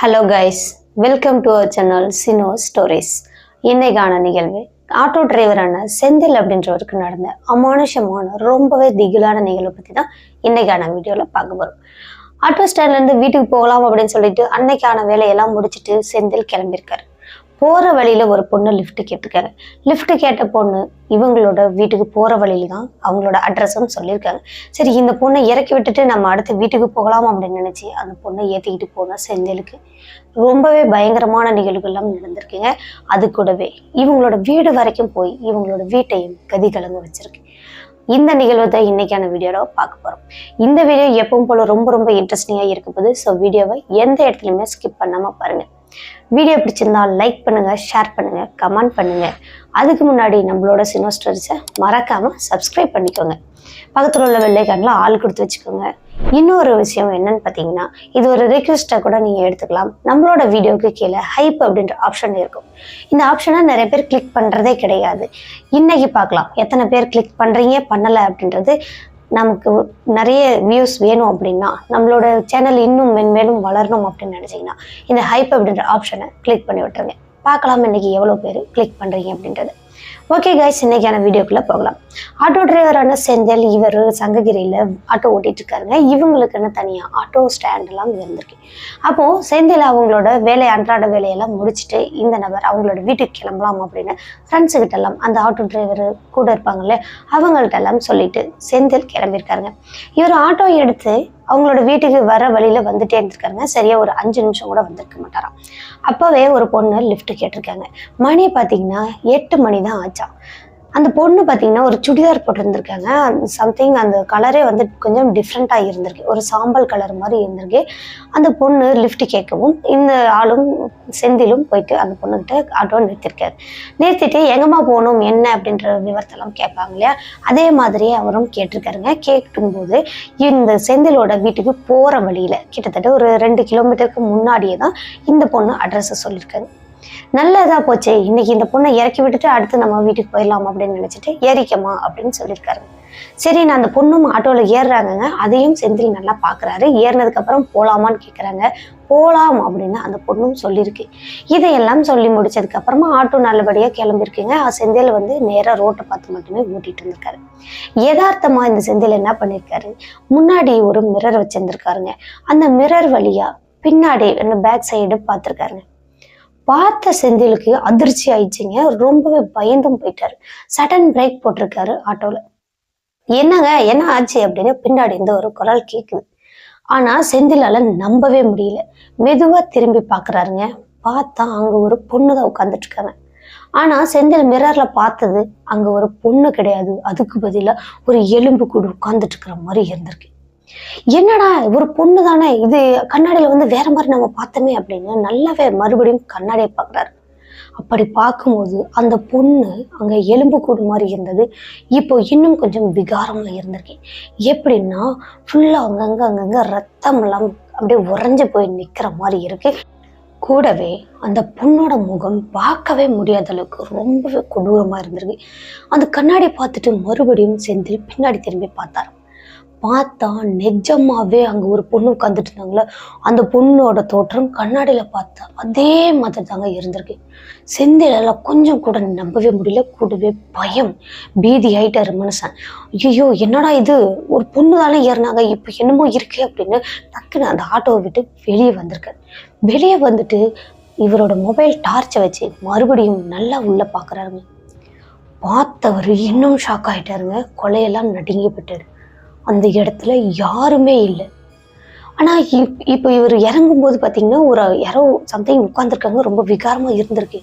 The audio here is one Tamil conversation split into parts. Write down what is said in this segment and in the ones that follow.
Hello guys, welcome to our channel Sino stories. இன்னைக்கான நிகழ்வு ஆட்டோ டிரைவரான செந்தில் அப்படின்றவருக்கு நடந்த அமானுஷமான ரொம்பவே திகிலான நிகழ்வை பற்றி தான் இன்னைக்கான வீடியோவில் பார்க்க போகிறோம். ஆட்டோ ஸ்டாண்ட்லேருந்து வீட்டுக்கு போகலாம் அப்படின்னு சொல்லிட்டு அன்னைக்கான வேலையெல்லாம் முடிச்சுட்டு செந்தில் கிளம்பியிருக்காரு. போகிற வழியில் ஒரு பொண்ணு லிஃப்ட் கேட்டிருக்காங்க. லிஃப்ட் கேட்ட பொண்ணு இவங்களோட வீட்டுக்கு போகிற வழியில தான் அவங்களோட அட்ரஸும் சொல்லியிருக்காங்க. சரி, இந்த பொண்ணை இறக்கி விட்டுட்டு நம்ம அடுத்த வீட்டுக்கு போகலாம் அப்படின்னு நினச்சி அந்த பொண்ணை ஏற்றிக்கிட்டு போன செந்திலுக்கு ரொம்பவே பயங்கரமான நிகழ்வுகள்லாம் நடந்திருக்குங்க. அது கூடவே இவங்களோட வீடு வரைக்கும் போய் இவங்களோட வீட்டையும் கதி கலங்க வச்சிருக்கு. இந்த நிகழ்வு தான் இன்னைக்கான வீடியோவில் பார்க்க போகிறோம். இந்த வீடியோ எப்பவும் போல ரொம்ப ரொம்ப இன்ட்ரெஸ்டிங்காக இருக்க போகுது. ஸோ வீடியோவை எந்த இடத்துலையுமே ஸ்கிப் பண்ணாமல் பாருங்கள். வீடியோ பிடிச்சிருந்தா லைக் பண்ணுங்கள், ஷேர் பண்ணுங்கள், கமெண்ட் பண்ணுங்கள். அதுக்கு முன்னாடி நம்மளோட சினோ ஸ்டோரிஸை மறக்காமல் சப்ஸ்கிரைப் பண்ணிக்கோங்க. பக்கத்தில் உள்ள வெள்ளைக்கானில் ஆள் கொடுத்து வச்சுக்கோங்க. இன்னொரு விஷயம் என்னன்னு பார்த்தீங்கன்னா, இது ஒரு ரிக்வெஸ்ட்டாக கூட நீங்கள் எடுத்துக்கலாம். நம்மளோட வீடியோவுக்கு கீழே ஹைப் அப்படின்ற ஆப்ஷன் இருக்கும். இந்த ஆப்ஷனை நிறைய பேர் கிளிக் பண்ணுறதே கிடையாது. இன்னைக்கு பார்க்கலாம் எத்தனை பேர் கிளிக் பண்ணுறீங்க பண்ணலை அப்படின்றது. நமக்கு நிறைய வியூஸ் வேணும் அப்படின்னா, நம்மளோட சேனல் இன்னும் மென்மேலும் வளரணும் அப்படின்னு நினச்சிங்கன்னா இந்த ஹைப் அப்படின்ற ஆப்ஷனை கிளிக் பண்ணி விட்டுருங்க. பார்க்கலாம் இன்னைக்கு எவ்வளோ பேர் கிளிக் பண்ணுறீங்க அப்படின்றது. ஓகே கைஸ், இன்னைக்கான வீடியோக்குள்ளே போகலாம். ஆட்டோ டிரைவரான செந்தில் இவர் சங்ககிரியில் ஆட்டோ ஓட்டிட்டு இருக்காருங்க. இவங்களுக்குன்னு தனியாக ஆட்டோ ஸ்டாண்டெல்லாம் இருந்திருக்கு. அப்போது செந்தில் அவங்களோட அன்றாட வேலையெல்லாம் முடிச்சுட்டு இந்த நபர் அவங்களோட வீட்டுக்கு கிளம்பலாம் அப்படின்னு ஃப்ரெண்ட்ஸுக்கிட்ட எல்லாம் அந்த ஆட்டோ டிரைவர் கூட இருப்பாங்கல்ல அவங்கள்ட்ட எல்லாம் சொல்லிட்டு செந்தில் கிளம்பியிருக்காருங்க. இவர் ஆட்டோ எடுத்து அவங்களோட வீட்டுக்கு வர வழியில் வந்துட்டே இருந்திருக்காருங்க. சரியா ஒரு 5 நிமிஷம் கூட வந்திருக்க மாட்டாராம். அப்போவே ஒரு பொண்ணு லிஃப்ட் கேட்டிருக்காங்க. மணி பார்த்தீங்கன்னா 8 மணி தான் ஆச்சா. அந்த பொண்ணு பார்த்தீங்கன்னா ஒரு சுடிதார் போட்டிருந்திருக்காங்க. சம்திங் அந்த கலரே வந்து கொஞ்சம் டிஃப்ரெண்ட்டாக இருந்திருக்கு. ஒரு சாம்பல் கலர் மாதிரி இருந்திருக்கு. அந்த பொண்ணு லிஃப்ட் கேட்கவும் இந்த ஆளும் செந்திலும் போயிட்டு அந்த பொண்ணுகிட்ட ஆட்டோ நிறுத்திருக்காரு. நிறுத்திட்டு எங்கம்மா போகணும் என்ன அப்படின்ற விவரத்தெல்லாம் கேட்பாங்க இல்லையா, அதே மாதிரியே அவரும் கேட்டிருக்காருங்க. கேட்கும்போது இந்த செந்திலோட வீட்டுக்கு போகிற வழியில் கிட்டத்தட்ட ஒரு 2 கிலோமீட்டருக்கு முன்னாடியே தான் இந்த பொண்ணு அட்ரஸை சொல்லியிருக்காங்க. நல்லதா போச்சு, இன்னைக்கு இந்த பொண்ணை இறக்கி விட்டுட்டு அடுத்து நம்ம வீட்டுக்கு போயிடலாம் அப்படின்னு நினைச்சிட்டு ஏறிக்கமா அப்படின்னு சொல்லியிருக்காரு. சரி, நான் அந்த பொண்ணும் ஆட்டோவில் ஏறுறாங்கங்க. அதையும் செந்தில் நல்லா பார்க்குறாரு. ஏறினதுக்கு அப்புறம் போகலாமான்னு கேட்குறாங்க. போகலாம் அப்படின்னு அந்த பொண்ணும் சொல்லியிருக்கு. இதையெல்லாம் சொல்லி முடிச்சதுக்கு அப்புறமா ஆட்டோ நல்லபடியாக கிளம்பியிருக்குங்க. செந்தில் வந்து நேராக ரோட்டை பார்த்து மட்டுமே ஓட்டிட்டு இருந்திருக்காரு. யதார்த்தமாக இந்த செந்தில் என்ன பண்ணியிருக்காரு, முன்னாடி ஒரு மிரர் வச்சிருந்திருக்காருங்க. அந்த மிரர் வழியா பின்னாடி அந்த பேக் சைடு பார்த்துருக்காருங்க. பார்த்த செந்திலுக்கு அதிர்ச்சி ஆயிடுச்சுங்க. ரொம்பவே பயந்தும் போயிட்டாரு. சடன் பிரேக் போட்டிருக்காரு ஆட்டோல. என்னங்க என்ன ஆச்சு அப்படின்னு பின்னாடி இருந்து ஒரு குரல் கேக்குது. ஆனா செந்திலால நம்பவே முடியல. மெதுவா திரும்பி பாக்குறாருங்க. பார்த்தா அங்க ஒரு பொண்ணுதான் உட்கார்ந்துட்டு இருக்காங்க. ஆனா செந்தில் மிரர்ல பார்த்தது அங்க ஒரு பொண்ணு கிடையாது. அதுக்கு பதிலா ஒரு எலும்பு கூடு உட்கார்ந்துட்டு இருக்கிற மாதிரி இருந்திருக்கு. என்னடா ஒரு பொண்ணு தானே இது, கண்ணாடியில வந்து வேற மாதிரி நம்ம பார்த்தோமே அப்படின்னு நல்லாவே மறுபடியும் கண்ணாடியை பார்க்குறாரு. அப்படி பார்க்கும்போது அந்த பொண்ணு அங்க எலும்பு கூடு மாதிரி இருந்தது. இப்போ இன்னும் கொஞ்சம் விகாரமா இருந்திருக்கு. எப்படின்னா ஃபுல்லா அங்கங்க ரத்தம் எல்லாம் அப்படியே உறைஞ்சு போய் நிக்கிற மாதிரி இருக்கு. கூடவே அந்த பொண்ணோட முகம் பார்க்கவே முடியாத அளவுக்கு ரொம்பவே கொடூரமா இருந்திருக்கு. அந்த கண்ணாடி பார்த்துட்டு மறுபடியும் செந்தில் பின்னாடி திரும்பி பார்த்தாரு. பார்த்தா நிஜமாவே அங்க ஒரு பொண்ணு உட்காந்துட்டு இருந்தாங்களே, அந்த பொண்ணோட தோற்றம் கண்ணாடியில பார்த்தா அதே மாதிரி தாங்க இருந்திருக்கு. செந்திலால கொஞ்சம் கூட நம்பவே முடியல. கூடவே பயம், பீதி ஆயிட்டாரு மனுஷன். ஐயோ என்னடா இது, ஒரு பொண்ணு தானே ஏறினாங்க, இப்ப என்னமோ இருக்கு அப்படின்னு டக்குன்னு அந்த ஆட்டோவை விட்டு வெளியே வந்திருக்காரு. வெளியே வந்துட்டு இவரோட மொபைல் டார்ச்சை வச்சு மறுபடியும் நல்லா உள்ள பாக்குறாருங்க. பார்த்தவர் இன்னும் ஷாக் ஆயிட்டாருங்க. கொலையெல்லாம் நடுங்கி போயிட்டாரு. அந்த இடத்துல யாருமே இல்லை. ஆனா இப்போ இவர் இறங்கும்போது பார்த்தீங்கன்னா ஒரு யாரோ சம்திங் உட்காந்துருக்காங்க. ரொம்ப விகாரமா இருந்திருக்கு.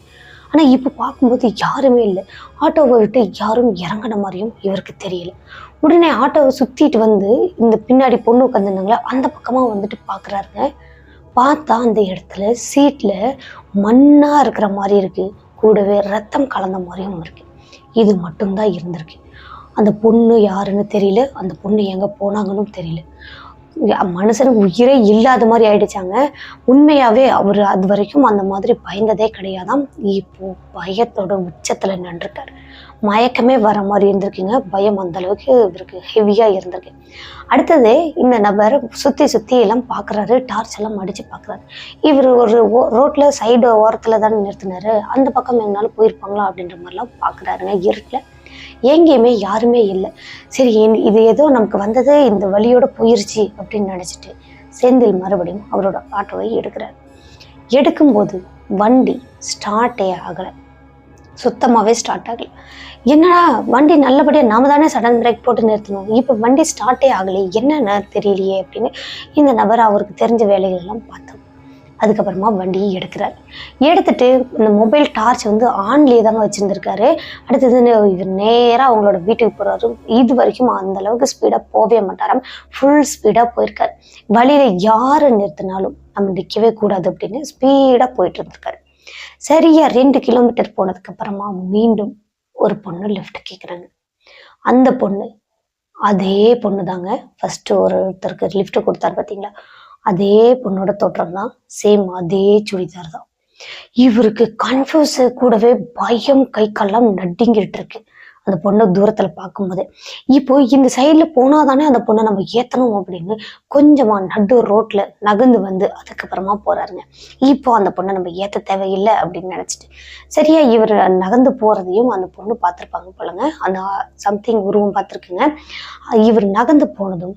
ஆனா இப்போ பார்க்கும்போது யாருமே இல்லை. ஆட்டோவை விட்டு யாரும் இறங்கின மாதிரியும் இவருக்கு தெரியல. உடனே ஆட்டோவை சுத்திட்டு வந்து இந்த பின்னாடி பொண்ணு உட்காந்துருந்தாங்களா அந்த பக்கமா வந்துட்டு பாக்குறாருங்க. பார்த்தா அந்த இடத்துல சீட்ல மண்ணா இருக்கிற மாதிரி இருக்கு. கூடவே ரத்தம் கலந்த மாதிரியும் இருக்கு. இது மட்டும்தான் இருந்திருக்கு. அந்த பொண்ணு யாருன்னு தெரியல. அந்த பொண்ணு எங்க போனாங்கன்னு தெரியல. மனுஷனுக்கு உயிரே இல்லாத மாதிரி ஆயிடுச்சாங்க. உண்மையாவே அவர் அது வரைக்கும் அந்த மாதிரி பயந்ததே கிடையாதாம். இப்போ பயத்தோட உச்சத்துல நின்றுட்டாரு. மயக்கமே வர மாதிரி இருந்திருக்குங்க. பயம் அந்த அளவுக்கு இவருக்கு ஹெவியா இருந்திருக்கு. அடுத்தது இந்த நபர் சுத்தி எல்லாம் பாக்குறாரு, டார்ச் எல்லாம் அடிச்சு பாக்குறாரு. இவர் ஒரு ரோட்ல சைடு ஓரத்துல தானே நிறுத்தினாரு, அந்த பக்கம் எங்கனாலும் போயிருப்பாங்களா அப்படின்ற மாதிரிலாம் பாக்குறாருங்க. இருட்டுல எங்கேயுமே யாருமே இல்லை. சரி, இது ஏதோ நமக்கு வந்தது இந்த வழியோட போயிருச்சு அப்படின்னு நினைச்சிட்டு செந்தில் மறுபடியும் அவரோட ஆட்டோவை எடுக்கிறார். எடுக்கும்போது வண்டி ஸ்டார்ட்டே ஆகலை, சுத்தமாகவே ஸ்டார்ட் ஆகலை. என்னடா வண்டி நல்லபடியா நாம தானே சடன் பிரேக் போட்டு நிறுத்தணும், இப்போ வண்டி ஸ்டார்ட்டே ஆகலை, என்னன்னு தெரியலையே அப்படின்னு இந்த நபர் அவருக்கு தெரிஞ்ச வேலைகள் எல்லாம் பார்த்தோம். அதுக்கப்புறமா வண்டியை எடுக்கிறார். எடுத்துட்டு இந்த மொபைல் டார்ச் வந்து ஆன்லேயே தாங்க வச்சுருந்துருக்காரு. அடுத்தது இவர் நேராக அவங்களோட வீட்டுக்கு போகிறாரு. இது வரைக்கும் அந்த அளவுக்கு ஸ்பீடாக போகவே மாட்டாராம், ஃபுல் ஸ்பீடாக போயிருக்காரு. வழியில் யாரை நிறுத்தினாலும் நம்ம நிற்கவே கூடாது அப்படின்னு ஸ்பீடாக போயிட்டு இருந்திருக்காரு. சரியா 2 கிலோமீட்டர் போனதுக்கு அப்புறமா மீண்டும் ஒரு பொண்ணு லிஃப்ட் கேட்குறாங்க. அந்த பொண்ணு அதே பொண்ணு தாங்க ஃபர்ஸ்ட் ஒருத்தருக்கு லிஃப்ட் கொடுத்தாரு பார்த்தீங்களா, அதே பொண்ணோட தோற்றம் தான், சேம் அதே சுடிதார் தான். இவருக்கு கன்ஃபியூஸ் கூடவே பயம், கை கால்லாம் நடுங்கிட்டு இருக்கு அந்த பொண்ணை தூரத்துல பார்க்கும்போதே. இப்போ இந்த சைட்ல போனாதானே அந்த பொண்ணை நம்ம ஏத்தணும் அப்படின்னு கொஞ்சமா நடு ரோட்ல நகர்ந்து வந்து அதுக்கப்புறமா போறாருங்க. இப்போ அந்த பொண்ணை நம்ம ஏத்த தேவையில்லை அப்படின்னு நினைச்சிட்டு சரியா இவர் நகர்ந்து போறதையும் அந்த பொண்ணு பார்த்துருப்பாங்க போலங்க, அந்த சம்திங் உருவம் பார்த்துருக்குங்க. இவர் நகர்ந்து போனதும்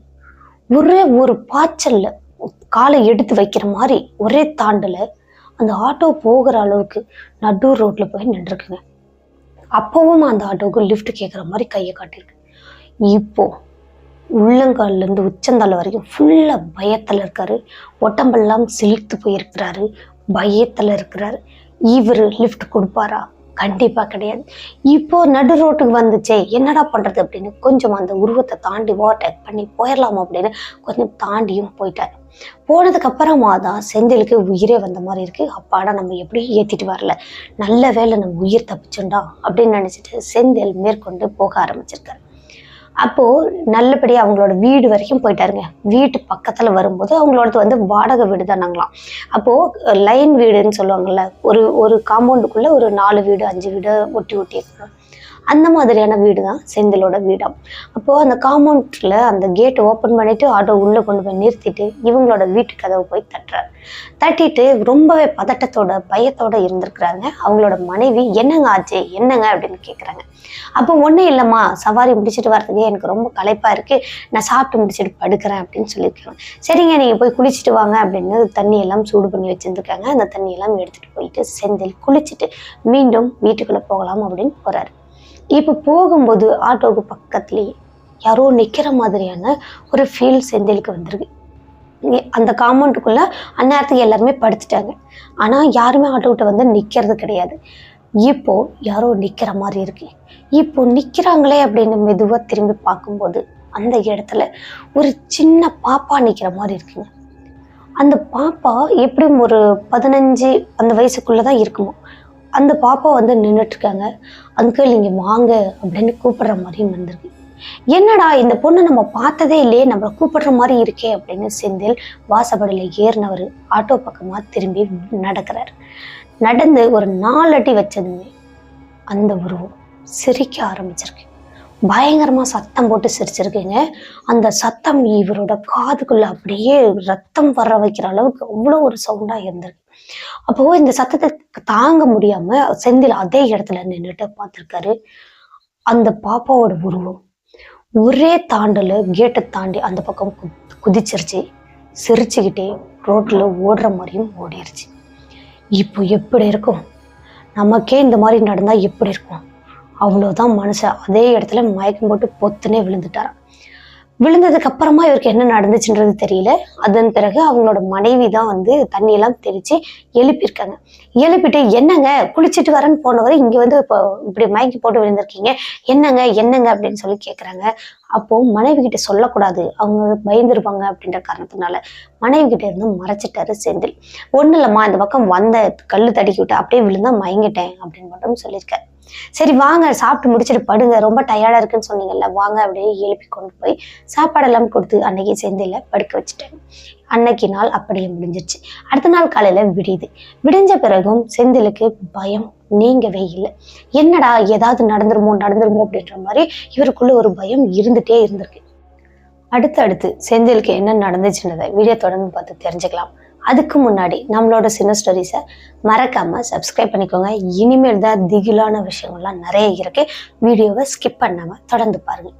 ஒரே ஒரு பாய்ச்சல்ல காலை எடுத்து வைக்கிற மாதிரி ஒரே தாண்டல அந்த ஆட்டோ போகிற அளவுக்கு நடு ரோட்ல போய் நின்றுருக்குங்க. அப்பவும் அந்த ஆட்டோவுக்கு லிஃப்ட் கேட்குற மாதிரி கையை காட்டியிருக்கு. இப்போ உள்ளங்கால்ல இருந்து உச்சந்தால வரைக்கும் ஃபுல்லா பயத்துல இருக்காரு, உடம்பெல்லாம் சிலிர்த்து போயிருக்கிறாரு, பயத்துல இருக்கிறாரு. இவர் லிஃப்ட் கொடுப்பாரா? கண்டிப்பா கிடையாது. இப்போ நடு ரோட்டுக்கு வந்துச்சே என்னடா பண்றது அப்படின்னு கொஞ்சம் அந்த உருவத்தை தாண்டி ஓவர்டேக் பண்ணி போயிடலாம் அப்படின்னு கொஞ்சம் தாண்டியும் போயிட்டாரு. போனதுக்கு அப்புறமா தான் செந்திலுக்கு உயிரே வந்த மாதிரி இருக்கு. அப்பாடா நம்ம எப்படியும் ஏத்திட்டு வரல, நல்ல வேலை நம்ம உயிர் தப்பிச்சுண்டா அப்படின்னு நினைச்சிட்டு செந்தில் மேற்கொண்டு போக ஆரம்பிச்சிருக்காரு. அப்போ நல்லபடியா அவங்களோட வீடு வரைக்கும் போயிட்டாருங்க. வீட்டு பக்கத்துல வரும்போது அவங்களோடது வந்து வாடகை வீடு தானாங்களாம். அப்போ லைன் வீடுன்னு சொல்லுவாங்கல்ல, ஒரு காம்பவுண்டுக்குள்ள ஒரு 4 வீடு 5 வீடு ஒட்டி இருக்கணும், அந்த மாதிரியான வீடு தான் செந்திலோட வீடாம். அப்போ அந்த காம்பவுண்ட்ல அந்த கேட் ஓப்பன் பண்ணிட்டு ஆட்டோ உள்ள கொண்டு போய் நிறுத்திட்டு இவங்களோட வீட்டு கதவை போய் தட்டுறாரு. தட்டிட்டு ரொம்பவே பதட்டத்தோட பயத்தோட இருந்திருக்கிறாங்க. அவங்களோட மனைவி என்னங்க ஆச்சு என்னங்க அப்படின்னு கேட்குறாங்க. அப்போ ஒன்றும் இல்லைம்மா, சவாரி முடிச்சுட்டு வர்றதுக்கே எனக்கு ரொம்ப களைப்பா இருக்கு, நான் சாப்பிட்டு முடிச்சுட்டு படுக்கிறேன் அப்படின்னு சொல்லியிருக்காங்க. சரிங்க நீங்க போய் குளிச்சுட்டு வாங்க அப்படின்னு தண்ணி எல்லாம் சூடு பண்ணி வச்சிருந்துருக்காங்க. அந்த தண்ணி எல்லாம் எடுத்துட்டு போயிட்டு செந்தில் குளிச்சுட்டு மீண்டும் வீட்டுக்குள்ள போகலாம் அப்படின்னு போறாரு. இப்போ போகும்போது ஆட்டோவுக்கு பக்கத்துலேயே யாரோ நிற்கிற மாதிரியான ஒரு ஃபீல் செந்திலுக்கு வந்திருக்கு. அந்த காம்பவுண்டுக்குள்ள அந்நேரத்துக்கு எல்லாருமே படுத்துட்டாங்க, ஆனால் யாருமே ஆட்டோக்கிட்ட வந்து நிற்கிறது கிடையாது. இப்போ யாரோ நிற்கிற மாதிரி இருக்கு. இப்போ நிற்கிறாங்களே அப்படின்னு மெதுவாக திரும்பி பார்க்கும்போது அந்த இடத்துல ஒரு சின்ன பாப்பா நிற்கிற மாதிரி இருக்குங்க. அந்த பாப்பா எப்படியும் ஒரு 15 அந்த வயசுக்குள்ளதான் இருக்குமோ. அந்த பாப்பா வந்து நின்றுட்டு இருக்காங்க. அங்கிள் இங்க வாங்க அப்படின்னு கூப்பிடுற மாதிரியும் வந்திருக்கு. என்னடா இந்த பொண்ணு நம்ம பார்த்ததே இல்லையே, நம்மளை கூப்பிடுற மாதிரி இருக்கே அப்படின்னு செந்தில் வாசப்படியில் ஏறினவர் ஆட்டோ பக்கமா திரும்பி நடக்கிறார். நடந்து ஒரு 4 அடி வச்சதுமே அந்த உருவம் சிரிக்க ஆரம்பிச்சிருக்கு. பயங்கரமா சத்தம் போட்டு சிரிச்சிருக்குங்க. அந்த சத்தம் இவரோட காதுக்குள்ள அப்படியே ரத்தம் வர வைக்கிற அளவுக்கு அவ்வளோ ஒரு சவுண்டா இருந்திருக்கு. அப்போ இந்த சத்தத்தை தாங்க முடியாம செந்தில் அதே இடத்துல நின்றுட்டு பார்த்திருக்காரு. அந்த பாப்பாவோட உருவம் ஒரே தாண்டல கேட்டை தாண்டி அந்த பக்கம் குதிச்சிருச்சு. சிரிச்சுக்கிட்டே ரோட்ல ஓடுற மாதிரியும் ஓடிருச்சு. இப்போ எப்படி இருக்கும், நமக்கே இந்த மாதிரி நடந்தா எப்படி இருக்கும்? அவ்வளவுதான் மனுஷன் அதே இடத்துல மயக்கம் போட்டு பொத்துனே விழுந்துட்டாராம். விழுந்ததுக்கு அப்புறமா இவருக்கு என்ன நடந்துச்சுன்றது தெரியல. அதன் பிறகு அவங்களோட மனைவி தான் வந்து தண்ணியெல்லாம் தெளிச்சு எழுப்பியிருக்காங்க. எழுப்பிட்டு என்னங்க குளிச்சுட்டு வரேன்னு போனவரை இங்க வந்து இப்போ இப்படி மயக்கி போட்டு விழுந்திருக்கீங்க, என்னங்க என்னங்க அப்படின்னு சொல்லி கேட்குறாங்க. அப்போ மனைவி கிட்ட சொல்லக்கூடாது, அவங்க பயந்துருப்பாங்க அப்படின்ற காரணத்தினால மனைவி கிட்ட இருந்து மறைச்சிட்டாரு செந்தில். ஒன்றும் இல்லைம்மா, இந்த பக்கம் வந்த கல் தடுக்கி விட்டு அப்படியே விழுந்தா மயங்கிட்டேன் அப்படின்னு மட்டும் சொல்லியிருக்காரு. சரி வாங்க சாப்பிட்டு முடிச்சுட்டு படுங்க, ரொம்ப டயர்டா இருக்குன்னு சொன்னீங்கல்ல, வாங்க அப்படியே எழுப்பி கொண்டு போய் சாப்பாடெல்லாம் கொடுத்து அன்னைக்கு செந்தில படுக்க வச்சுட்டாங்க. அன்னைக்கு நாள் அப்படியே முடிஞ்சிருச்சு. அடுத்த நாள் காலையில விடிஞ்ச பிறகும் செந்திலுக்கு பயம் நீங்கவே இல்லை. என்னடா ஏதாவது நடந்துருமோ அப்படின்ற மாதிரி இவருக்குள்ள ஒரு பயம் இருந்துட்டே இருந்திருக்கு. அடுத்து செந்திலுக்கு என்ன நடந்துச்சுன்றதை வீடியோ தொடர்ந்து பார்த்து தெரிஞ்சுக்கலாம். அதுக்கு முன்னாடி நம்மளோட சின்ன ஸ்டோரிஸை மறக்காம சப்ஸ்கிரைப் பண்ணிக்கோங்க. இனிமேல் தான் திகிலான விஷயங்கள்லாம் நிறைய இருக்கு. வீடியோவை ஸ்கிப் பண்ணாம தொடர்ந்து பாருங்க.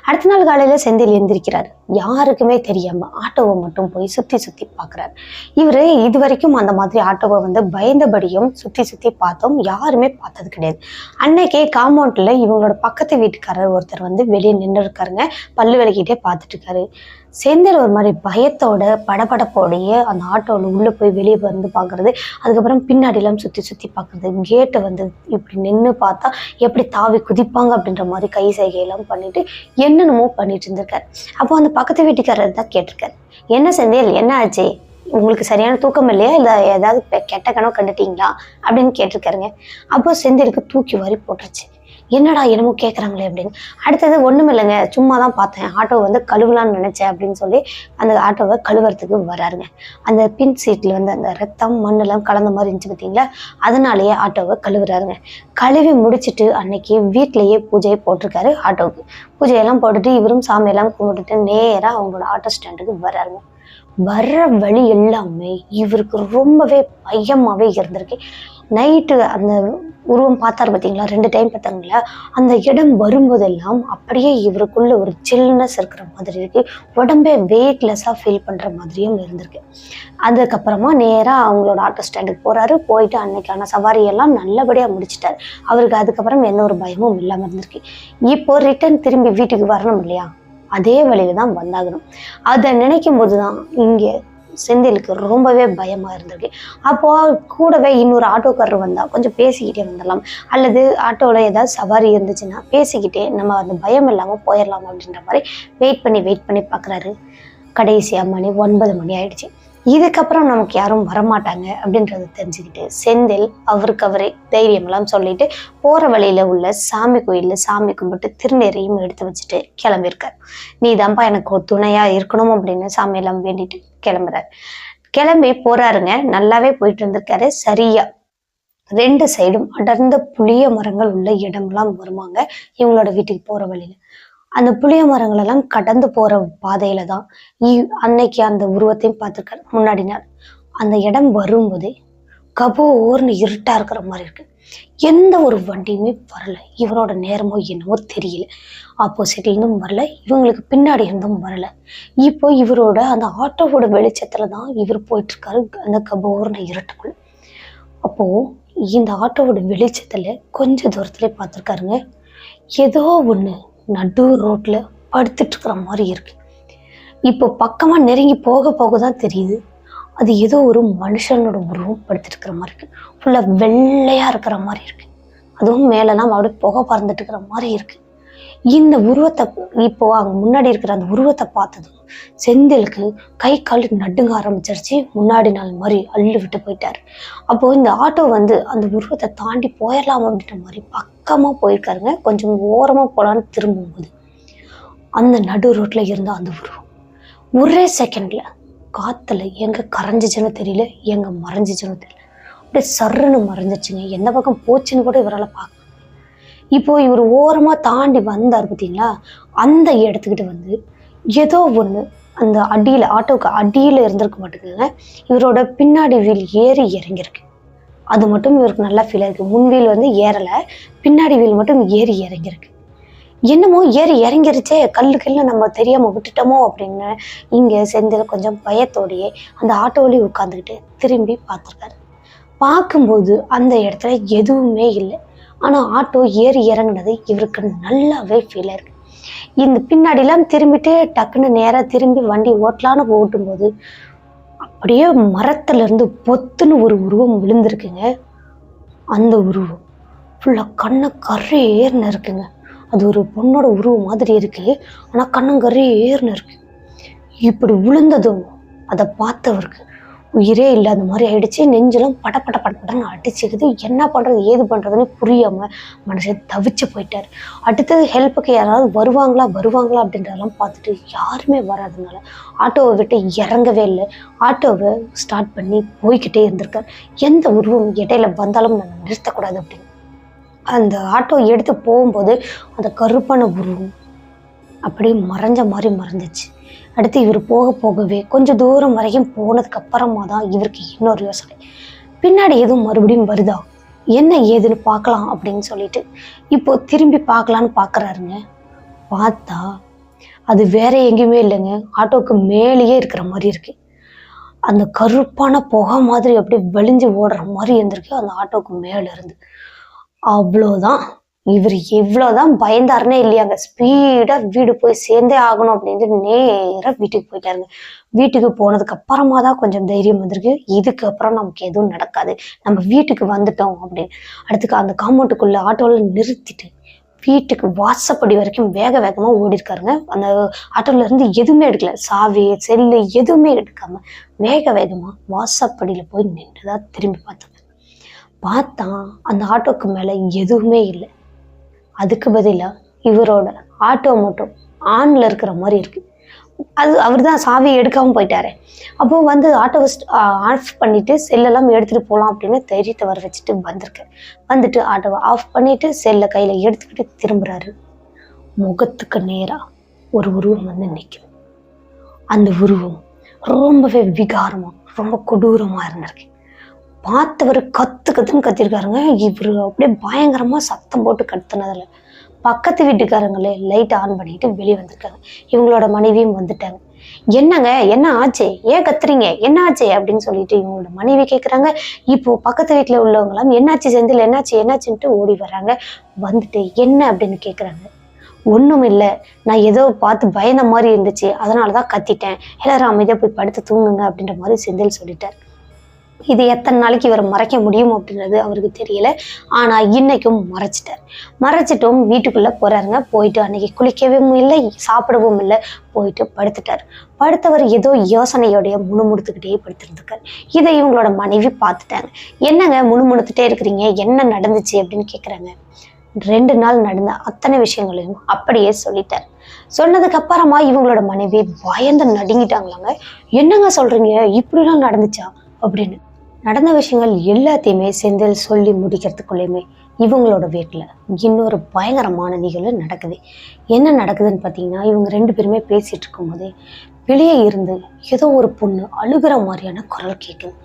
அடுத்த நாள் காலையில செந்தில் எந்திரிக்கிறாரு. யாருக்குமே தெரியாம ஆட்டோவை மட்டும் போய் சுத்தி பாக்குறாரு. இவரு இது வரைக்கும் அந்த மாதிரி ஆட்டோவை பயந்தபடியும் சுத்தி பார்த்தோம், யாருமே பார்த்தது கிடையாது. அன்னைக்கே காம்பவுண்ட்ல இவங்களோட பக்கத்து வீட்டுக்காரர் ஒருத்தர் வெளியே நின்று இருக்காருங்க. பல்லு விளக்கிட்டே பார்த்துட்டு இருக்காரு. செந்தில் ஒரு மாதிரி பயத்தோட படபடப்போடைய அந்த ஆட்டோவில் உள்ள போய் வெளியே பாக்குறது, அதுக்கப்புறம் பின்னாடிலாம் சுத்தி பாக்குறது, கேட்டை இப்படி நின்று பார்த்தா எப்படி தாவி குதிப்பாங்க அப்படின்ற மாதிரி கை சைகையெல்லாம் பண்ணிட்டு என்னென்னமோ பண்ணிட்டு இருந்திருக்காரு. அப்போ அந்த பக்கத்து வீட்டுக்காரர் தான் கேட்டிருக்காரு, என்ன செந்தில் என்ன ஆச்சு, உங்களுக்கு சரியான தூக்கம் இல்லையா, இல்லை ஏதாவது கெட்ட கனவு கண்டுட்டீங்களா அப்படின்னு கேட்டிருக்காருங்க. அப்போ செந்திலுக்கு தூக்கி வாரி போட்டுருச்சு. என்னடா என்னமோ கேட்குறாங்களே அப்படின்னு. அடுத்தது ஒன்றும் இல்லைங்க, சும்மா தான் பார்த்தேன், ஆட்டோ கழுவலான்னு நினைச்சேன் அப்படின்னு சொல்லி அந்த ஆட்டோவை கழுவுறதுக்கு வராருங்க. அந்த பின் சீட்டில் அந்த ரத்தம் மண்ணெல்லாம் கலந்த மாதிரி இருந்துச்சு பார்த்தீங்களா, அதனாலேயே ஆட்டோவை கழுவுறாருங்க. கழுவி முடிச்சுட்டு அன்னைக்கு வீட்டிலேயே பூஜையை போட்டிருக்காரு. ஆட்டோவுக்கு பூஜையெல்லாம் போட்டுட்டு இவரும் சாமியெல்லாம் கும்பிட்டுட்டு நேராக அவங்களோட ஆட்டோ ஸ்டாண்டுக்கு வர்றாருங்க. வர்ற வழி எல்லாமே இவருக்கு ரொம்பவே பயமாவே இருந்திருக்கு. நைட்டு அந்த உருவம் பார்த்தாரு பார்த்தீங்களா, 2 டைம் பார்த்தாங்களா, அந்த இடம் வரும்போதெல்லாம் அப்படியே இவருக்குள்ள ஒரு சில்னஸ் இருக்கிற மாதிரி இருக்கு. உடம்பே வெயிட்லெஸ்ஸாக ஃபீல் பண்ணுற மாதிரியும் இருந்திருக்கு. அதுக்கப்புறமா நேராக அவங்களோட ஆட்டோ ஸ்டாண்டுக்கு போகிறாரு. போயிட்டு அன்னைக்கான சவாரியெல்லாம் நல்லபடியாக முடிச்சிட்டாரு. அவருக்கு அதுக்கப்புறம் எந்த ஒரு பயமும் இல்லாமல் இருந்திருக்கு. இப்போ ரிட்டர்ன் திரும்பி வீட்டுக்கு வரணும் இல்லையா, அதே வழியில தான் வந்தாகணும். அதை நினைக்கும் போதுதான் இங்கே செந்திலுக்கு ரொம்பவே பயமா இருந்திருக்கு. அப்போ கூடவே இன்னொரு ஆட்டோக்காரர் வந்தா கொஞ்சம் பேசிக்கிட்டே வந்துடலாம், அல்லது ஆட்டோல ஏதாவது சவாரி இருந்துச்சுன்னா பேசிக்கிட்டே நம்ம அந்த பயம் இல்லாம போயிடலாம் அப்படின்ற மாதிரி வெயிட் பண்ணி பாக்குறாரு. கடைசியா மணி 9 மணி ஆயிடுச்சு. இதுக்கப்புறம் நமக்கு யாரும் வரமாட்டாங்க அப்படின்றத தெரிஞ்சுக்கிட்டு செந்தில் அவருக்கு அவரே தைரியமெல்லாம் சொல்லிட்டு போற வழியில உள்ள சாமி கோயில்ல சாமி கும்பிட்டு திருநீரையும் எடுத்து வச்சுட்டு கிளம்பியிருக்காரு. நீ தான்ப்பா எனக்கு துணையா இருக்கணும் அப்படின்னு சாமியெல்லாம் வேண்டிட்டு கிளம்புறாரு. கிளம்பி போறாருங்க. நல்லாவே போயிட்டு இருந்திருக்காரு. சரியா 2 சைடும் அடர்ந்த புளிய மரங்கள் உள்ள இடமெல்லாம் வருவாங்க இவங்களோட வீட்டுக்கு போற வழியில. அந்த புளிய மரங்கள் எல்லாம் கடந்து போற பாதையில தான் அன்னைக்கு அந்த உருவத்தையும் பார்த்திருக்காரு. முன்னாடி நாள் அந்த இடம் வரும்போதே கபோர்னு இருட்டா இருக்கிற மாதிரி இருக்கு. எந்த ஒரு வண்டியுமே வரல. இவரோட நேரமோ என்னவோ தெரியல. ஆப்போசிட்ல இருந்தும் வரல, இவங்களுக்கு பின்னாடி இருந்தும் வரல. இப்போ இவரோட அந்த ஆட்டோவோட வெளிச்சத்துலதான் இவர் போயிட்டு இருக்காரு அந்த கபோர்னு இருட்டுக்குள்ள. அப்போ இந்த ஆட்டோவோட வெளிச்சத்துல கொஞ்ச தூரத்துல பார்த்திருக்காருங்க, ஏதோ ஒண்ணு நடு ரோட்ல படுத்துட்டு இருக்கிற மாதிரி இருக்கு. இப்போ பக்கமா நெருங்கி போக தான் தெரியுது, அது ஏதோ ஒரு மனுஷனோட உருவம் படுத்துட்டு இருக்கிற மாதிரி இருக்கு. ஃபுல்லா வெள்ளையா இருக்கிற மாதிரி இருக்கு. அதுவும் மேலெல்லாம் அப்படியே புகை பறந்துட்டு இருக்கிற மாதிரி இருக்கு. இந்த உருவத்தை இப்போ அங்க முன்னாடி இருக்கிற அந்த உருவத்தை பார்த்ததும் செந்திலுக்கு கை கால் நடுங்க ஆரம்பிச்சிருச்சு. முன்னாடி நாள் மாதிரி அள்ளு விட்டு போயிட்டாரு. அப்போ இந்த ஆட்டோ அந்த உருவத்தை தாண்டி போயிடலாம் அப்படின்ற மாதிரி பக்கமா போயிருக்காருங்க. கொஞ்சம் ஓரமா போலான்னு திரும்பும்போது அந்த நடு ரோட்ல இருந்த அந்த உருவம் ஒரே செகண்ட்ல காத்துல எங்க கரைஞ்சிச்சுன்னு தெரியல, எங்க மறைஞ்சிச்சுன்னு தெரியல, அப்படியே சர்ன்னு மறைஞ்சிச்சுங்க. எந்த பக்கம் போச்சுன்னு கூட இவரால் பார்க்க. இப்போ இவர் ஓரமா தாண்டி வந்தார் பார்த்தீங்களா, அந்த இடத்துக்கிட்ட ஏதோ ஒண்ணு அந்த அடியில ஆட்டோக்கு அடியில இருந்திருக்க மாட்டேங்குதுங்க. இவரோட பின்னாடி வீல் ஏறி இறங்கியிருக்கு. அது மட்டும் இவருக்கு நல்லா ஃபீல் ஆயிருக்கு. முன் வீல் ஏறல, பின்னாடி வீல் மட்டும் ஏறி இறங்கியிருக்கு. என்னமோ ஏறி இறங்கிருச்சே, கல்லு நம்ம தெரியாம விட்டுட்டோமோ அப்படின்னு இங்க செந்தில் கொஞ்சம் பயத்தோடையே அந்த ஆட்டோவிலேயே உட்காந்துக்கிட்டு திரும்பி பார்த்துருக்காரு. பார்க்கும்போது அந்த இடத்துல எதுவுமே இல்லை. ஆனா ஆட்டோ ஏறி இறங்கினது இவருக்கு நல்லாவே ஃபீல் ஆயிருக்கு. இந்த பின்னாடிலாம் திரும்பிட்டு டக்குன்னு நேரா திரும்பி வண்டி ஓட்டலான்னு ஓட்டும்போது அப்படியே மரத்துல இருந்து பொத்துன்னு ஒரு உருவம் விழுந்திருக்குங்க. அந்த உருவம் ஃபுல்லா கண்ணை கரையேர்னு இருக்குங்க. அது ஒரு பொண்ணோட உருவம் மாதிரி இருக்கு, ஆனா கண்ணங்கரையேர்னு இருக்கு. இப்படி விழுந்ததும் அதை பார்த்தவருக்கு உயிரே இல்லாத மாதிரி ஆயிடுச்சு. நெஞ்செல்லாம் பட படன்னு அடிச்சுக்குது. என்ன பண்றது ஏது பண்றதுன்னு புரியாம மனுஷன் தவிச்சு போயிட்டாரு. அடுத்தது ஹெல்ப்புக்கு யாராவது வருவாங்களா அப்படின்றதெல்லாம் பார்த்துட்டு யாருமே வராதனால ஆட்டோவை விட்டு இறங்கவே இல்லை. ஆட்டோவை ஸ்டார்ட் பண்ணி போய்கிட்டே இருந்திருக்காரு. எந்த உருவம் இடையில வந்தாலும் நம்ம நிறுத்தக்கூடாது அப்படின்னு அந்த ஆட்டோ எடுத்து போகும்போது அந்த கருப்பான உருவம் அப்படியே மறைஞ்ச மாதிரி மறைஞ்சிச்சு. அடுத்து இவர் போகவே கொஞ்சம் தூரம் வரைக்கும் போனதுக்கு அப்புறமா தான் இவருக்கு இன்னொரு யோசனை, பின்னாடி எதுவும் மறுபடியும் வருதா, என்ன ஏதுன்னு பார்க்கலாம் அப்படின்னு சொல்லிட்டு இப்போ திரும்பி பார்க்கலான்னு பார்க்குறாருங்க. பார்த்தா அது வேற எங்கேயுமே இல்லைங்க, ஆட்டோவுக்கு மேலேயே இருக்கிற மாதிரி இருக்கு. அந்த கருப்பான புகை மாதிரி அப்படியே வெளிஞ்சு ஓடுற மாதிரி இருந்திருக்கு அந்த ஆட்டோவுக்கு மேல இருந்து. அவ்வளோதான், இவர் எவ்வளோதான் பயந்தாருன்னே இல்லையாங்க, ஸ்பீடா வீடு போய் சேர்ந்தே ஆகணும் அப்படின்ட்டு நேரா வீட்டுக்கு போயிட்டாருங்க. வீட்டுக்கு போனதுக்கு அப்புறமா தான் கொஞ்சம் தைரியம் வந்திருக்கு, இதுக்கப்புறம் நமக்கு எதுவும் நடக்காது, நம்ம வீட்டுக்கு வந்துட்டோம் அப்படின்னு. அடுத்துக்கு அந்த காம்பவுண்டுக்குள்ள ஆட்டோல நிறுத்திட்டு வீட்டுக்கு வாசப்படி வரைக்கும் வேகமா ஓடி இருக்காருங்க. அந்த ஆட்டோல இருந்து எதுவுமே எடுக்கல, சாவி செல்லு எதுவுமே எடுக்காம வேகமா வாசப்படியில போய் நின்றுதான் திரும்பி பார்த்தா அந்த ஆட்டோக்கு மேல எதுவுமே இல்லை. அதுக்கு பதிலா இவரோட ஆட்டோ மட்டும் ஆன்ல இருக்கிற மாதிரி இருக்கு. அது அவர் தான் சாவி எடுக்காம போயிட்டாரு. அப்போ வந்து ஆட்டோவை ஆஃப் பண்ணிட்டு செல்லெல்லாம் எடுத்துட்டு போகலாம் அப்படின்னு தைரியத்தை வர வச்சுட்டு வந்துட்டு ஆட்டோவை ஆஃப் பண்ணிட்டு செல்லை கையில எடுத்துக்கிட்டு திரும்புறாரு. முகத்துக்கு நேரா ஒரு உருவம் வந்து நிற்கும். அந்த உருவம் ரொம்பவே விகாரமா ரொம்ப கொடூரமா இருந்திருக்கு. பார்த்தவர் கத்துன்னு கத்திருக்காருங்க. இவரு அப்படியே பயங்கரமா சத்தம் போட்டு கத்துனதுல பக்கத்து வீட்டுக்காரங்களே லைட் ஆன் பண்ணிட்டு வெளியே வந்திருக்காங்க. இவங்களோட மனைவியும் வந்துட்டாங்க. என்னங்க என்ன ஆச்சு, ஏன் கத்துறீங்க, என்ன ஆச்சு அப்படின்னு சொல்லிட்டு இவங்களோட மனைவி கேட்குறாங்க. இப்போ பக்கத்து வீட்டுல உள்ளவங்களாம் என்னாச்சு செந்தில், என்னாச்சுன்ட்டு ஓடி வர்றாங்க. வந்துட்டு என்ன அப்படின்னு கேட்குறாங்க. ஒன்றும் இல்லை, நான் ஏதோ பார்த்து பயந்த மாதிரி இருந்துச்சு, அதனாலதான் கத்திட்டேன், எல்லாரும் அமைதியா போய் படுத்து தூங்குங்க அப்படின்ற மாதிரி செந்தில் சொல்லிட்டார். இது எத்தனை நாளைக்கு இவர் மறைக்க முடியும் அப்படின்றது அவருக்கு தெரியல. ஆனா இன்னைக்கும் மறைச்சிட்டும் வீட்டுக்குள்ள போறாருங்க. போயிட்டு அன்னைக்கு குளிக்கவும் இல்லை, சாப்பிடவும் இல்லை, போயிட்டு படுத்தவர் ஏதோ யோசனையோடைய முணுமுணுத்துக்கிட்டே படுத்திருந்திருக்காரு. இதை இவங்களோட மனைவி பார்த்துட்டாங்க. என்னங்க முணுமுணுத்துட்டே இருக்கிறீங்க, என்ன நடந்துச்சு அப்படின்னு கேட்குறாங்க. 2 நாள் நடந்த அத்தனை விஷயங்களையும் அப்படியே சொல்லிட்டார். சொன்னதுக்கு அப்புறமா இவங்களோட மனைவி பயந்து நடுங்கிட்டாங்களாங்க. என்னங்க சொல்றீங்க, இப்படிலாம் நடந்துச்சா அப்படின்னு. நடந்த விஷயங்கள் எல்லாத்தையுமே செந்தில் சொல்லி முடிக்கிறதுக்குள்ளேயுமே இவங்களோட வீட்டில் இன்னொரு பயங்கரமான நிகழ்வு நடக்குது. என்ன நடக்குதுன்னு பார்த்தீங்கன்னா, இவங்க 2 பேருமே பேசிட்டு இருக்கும்போதே வெளியே இருந்து ஏதோ ஒரு பொண்ணு அழுகிற மாதிரியான குரல் கேட்குது.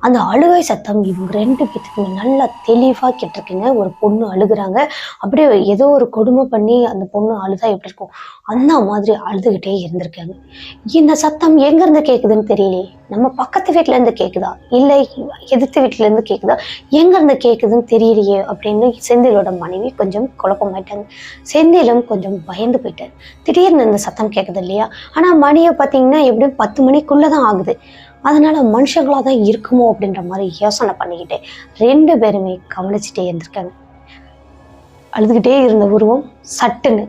அந்த அழுகை சத்தம் இவங்க 2 பேத்துக்கு நல்லா தெளிவாக கேட்டிருக்குங்க. ஒரு பொண்ணு அழுகுறாங்க, அப்படியே ஏதோ ஒரு கொடுமை பண்ணி அந்த பொண்ணு அழுதா எப்படி இருக்கும் அந்த மாதிரி அழுதுகிட்டே இருந்திருக்காங்க. இந்த சத்தம் எங்கேருந்து கேட்குதுன்னு தெரியலையே, நம்ம பக்கத்து வீட்டுல இருந்து கேட்குதா இல்லை எதிர்த்து வீட்டுல இருந்து கேட்குதா, எங்கேருந்து கேட்குதுன்னு தெரியலையே அப்படின்னு செந்திலோட மனைவி கொஞ்சம் குழப்பமாயிட்டாங்க. செந்திலும் கொஞ்சம் பயந்து போயிட்டாரு. திடீர்னு இந்த சத்தம் கேட்குது இல்லையா, ஆனால் மணியை பார்த்தீங்கன்னா எப்படியும் 10 மணிக்குள்ளதான் ஆகுது, அதனால மனுஷங்களா தான் இருக்குமோ அப்படின்ற மாதிரி யோசனை பண்ணிக்கிட்டே 2 பேருமே கவனிச்சுட்டே இருந்திருக்காங்க. அழுதுகிட்டே இருந்த உருவம் சட்டுன்னு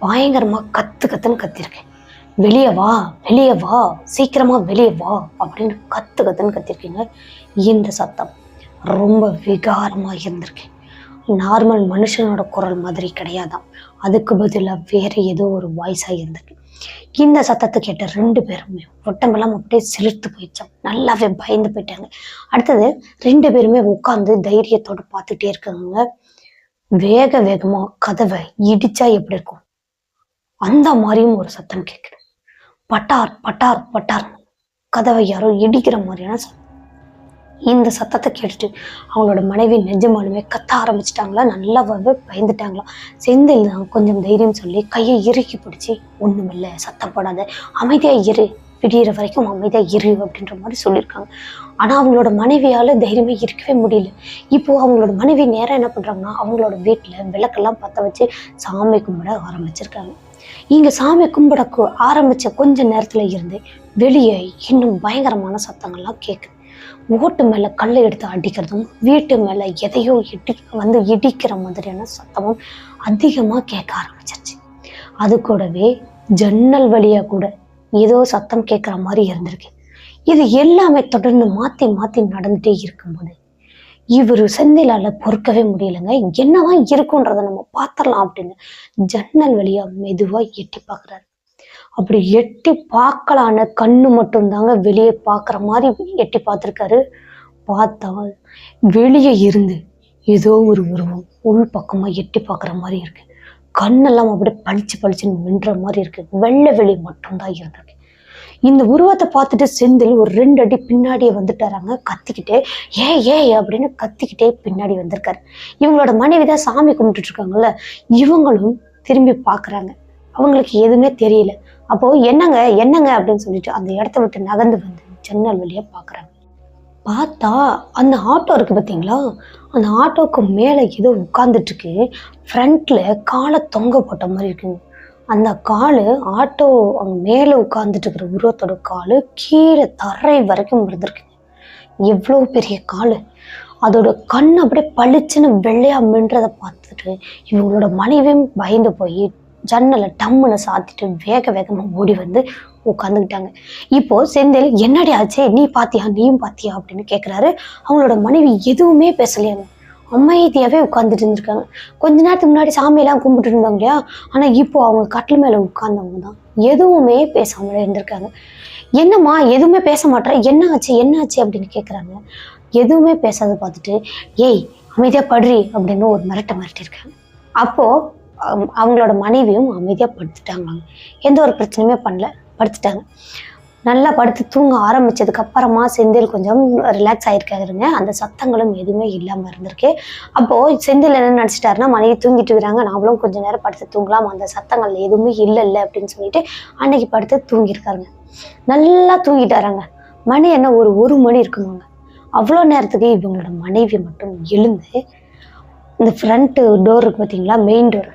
பயங்கரமா கத்துன்னு கத்திருக்கேன். வெளியே வா சீக்கிரமா வெளியே வா அப்படின்னு கத்துன்னு கத்திருக்கீங்க. இந்த சத்தம் ரொம்ப விகாரமா இருந்திருக்கேன். நார்மல் மனுஷனோட குரல் மாதிரி கிடையாதான், அதுக்கு பதிலாக வேற ஏதோ ஒரு வாய்ஸா இருந்திருக்கு. இந்த சத்தத்தை கேட்ட 2 பேருமே ஒட்டமெல்லாம் அப்படியே சிலிர்த்து போயிடுச்சோம், நல்லாவே பயந்து போயிட்டாங்க. அடுத்தது 2 பேருமே உட்காந்து தைரியத்தோட பார்த்துட்டே இருக்காங்க. வேகமா கதவை இடிச்சா எப்படி இருக்கும் அந்த மாதிரியும் ஒரு சத்தம் கேட்குது. பட்டார் கதவை யாரோ இடிக்கிற மாதிரியான சத்தம். இந்த சத்தத்தை கேட்டுட்டு அவங்களோட மனைவி நிஜமாலுமே கத்த ஆரம்பிச்சிட்டாங்களா, நல்லாவே பயந்துட்டாங்களா. செந்தில் தான் கொஞ்சம் தைரியம் சொல்லி கையை இறுக்கி பிடிச்சி, ஒண்ணுமில்லை, சத்தம் போடாத, அமைதியா இரு, விடிகிற வரைக்கும் அமைதியா இரு அப்படின்ற மாதிரி சொல்லியிருக்காங்க. ஆனா அவங்களோட மனைவியால தைரியமே இருக்கவே முடியல. இப்போ அவங்களோட மனைவி நேரம் என்ன பண்றாங்கன்னா, அவங்களோட வீட்டுல விளக்கெல்லாம் பற்ற வச்சு சாமி கும்பிட ஆரம்பிச்சிருக்காங்க. இங்க சாமி கும்பிட ஆரம்பிச்ச கொஞ்ச நேரத்துல இருந்து வெளியே இன்னும் பயங்கரமான சத்தங்கள்லாம் கேட்குது. ஓட்டு மேல கல்லை எடுத்து அடிக்கிறதும், வீட்டு மேல எதையோ இடிக்கிற மாதிரியான சத்தமும் அதிகமா கேட்க ஆரம்பிச்சிருச்சு. அது கூடவே ஜன்னல் வழியா கூட ஏதோ சத்தம் கேட்குற மாதிரி இருந்திருக்கு. இது எல்லாமே தொடர்ந்து மாத்தி மாத்தி நடந்துட்டே இருக்கும்போது இவர் செந்திலால பொறுக்கவே முடியலைங்க. என்னதான் இருக்குன்றத நம்ம பார்த்துடலாம் அப்படின்னு ஜன்னல் வழியா மெதுவா எட்டி பார்க்குறாரு. அப்படி எட்டி பார்க்கலான்னு கண்ணு மட்டும் தாங்க வெளியே பார்க்குற மாதிரி எட்டி பார்த்துருக்காரு. பார்த்தா வெளியே இருந்து ஏதோ ஒரு உருவம் உள் பக்கமா எட்டி பார்க்குற மாதிரி இருக்கு. கண்ணெல்லாம் அப்படியே பளிச்சு பளிச்சுன்னு மின்ற மாதிரி இருக்கு. வெள்ளை வெளி மட்டும்தான் இருந்திருக்கு. இந்த உருவத்தை பார்த்துட்டு செந்தில் ஒரு 2 அடி பின்னாடியே வந்துட்டாராங்க. கத்திக்கிட்டே ஏய் அப்படின்னு கத்திக்கிட்டே பின்னாடி வந்திருக்காரு. இவங்களோட மனைவி தான் சாமி கும்பிட்டுட்டு இருக்காங்கல்ல, இவங்களும் திரும்பி பார்க்குறாங்க. அவங்களுக்கு எதுவுமே தெரியல. அப்போ என்னங்க அப்படின்னு சொல்லிட்டு அந்த இடத்த விட்டு நகர்ந்து வந்து ஜன்னல் வழியா பார்க்குறாங்க. பார்த்தா அந்த ஆட்டோ இருக்கு பார்த்தீங்களா, அந்த ஆட்டோவுக்கு மேலே ஏதோ உட்காந்துட்டு இருக்கு. ஃப்ரண்ட்ல காலை தொங்க போட்ட மாதிரி இருக்குங்க. அந்த காலு ஆட்டோ அங்கே மேலே உட்காந்துட்டு இருக்கிற உருவத்தோட காலு கீழே தரை வரைக்கும் இருந்திருக்குங்க. எவ்வளோ பெரிய காலு! அதோட கண் அப்படியே பளிச்சுன்னு வெள்ளையா மின்றதை பார்த்துட்டு இவங்களோட மனைவியும் பயந்து போய் ஜன்னலை டம்முன்னு சாத்திட்டு வேக வேகமாக ஓடி வந்து உட்காந்துக்கிட்டாங்க. இப்போ செந்தில் என்னடி ஆச்சே, நீயும் பாத்தியா அப்படின்னு கேட்குறாரு. அவங்களோட மனைவி எதுவுமே பேசலையாங்க, அமைதியாகவே உட்காந்துட்டு இருந்திருக்காங்க. கொஞ்ச நேரத்துக்கு முன்னாடி சாமியெல்லாம் கும்பிட்டு இருந்தாங்க இல்லையா, ஆனால் இப்போ அவங்க கட்டில் மேலே உட்கார்ந்தவங்க தான் எதுவுமே பேசாமலே இருந்திருக்காங்க. என்னம்மா எதுவுமே பேச மாட்டேற, என்ன ஆச்சு அப்படின்னு கேட்குறாங்க. எதுவுமே பேசாத பார்த்துட்டு ஏய் அமைதியாக படுறி அப்படின்னு ஒரு மிரட்டிருக்காங்க. அப்போது அவங்களோட மனைவியும் அமைதியாக படுத்துட்டாங்க. எந்த ஒரு பிரச்சனையுமே பண்ணல, படுத்துட்டாங்க. நல்லா படுத்து தூங்க ஆரம்பிச்சதுக்கு அப்புறமா செந்தில் கொஞ்சம் ரிலாக்ஸ் ஆயிருக்காருங்க. அந்த சத்தங்களும் எதுவுமே இல்லாமல் இருந்திருக்கு. அப்போது செந்தில் என்ன நினச்சிட்டாருன்னா, மனைவி தூங்கிட்டு இருக்கிறாங்க, நாமளும் கொஞ்சம் நேரம் படுத்து தூங்கலாம், அந்த சத்தங்கள் எதுவுமே இல்லை அப்படின்னு சொல்லிட்டு அன்னைக்கு படுத்து தூங்கியிருக்காருங்க. நல்லா தூங்கிட்டாராங்க. மணி என்ன ஒரு மணி இருக்குமாங்க. அவ்வளோ நேரத்துக்கு இவங்களோட மனைவி மட்டும் எழுந்து இந்த ஃப்ரண்ட்டு டோர் இருக்கு பார்த்தீங்களா, மெயின் டோர்,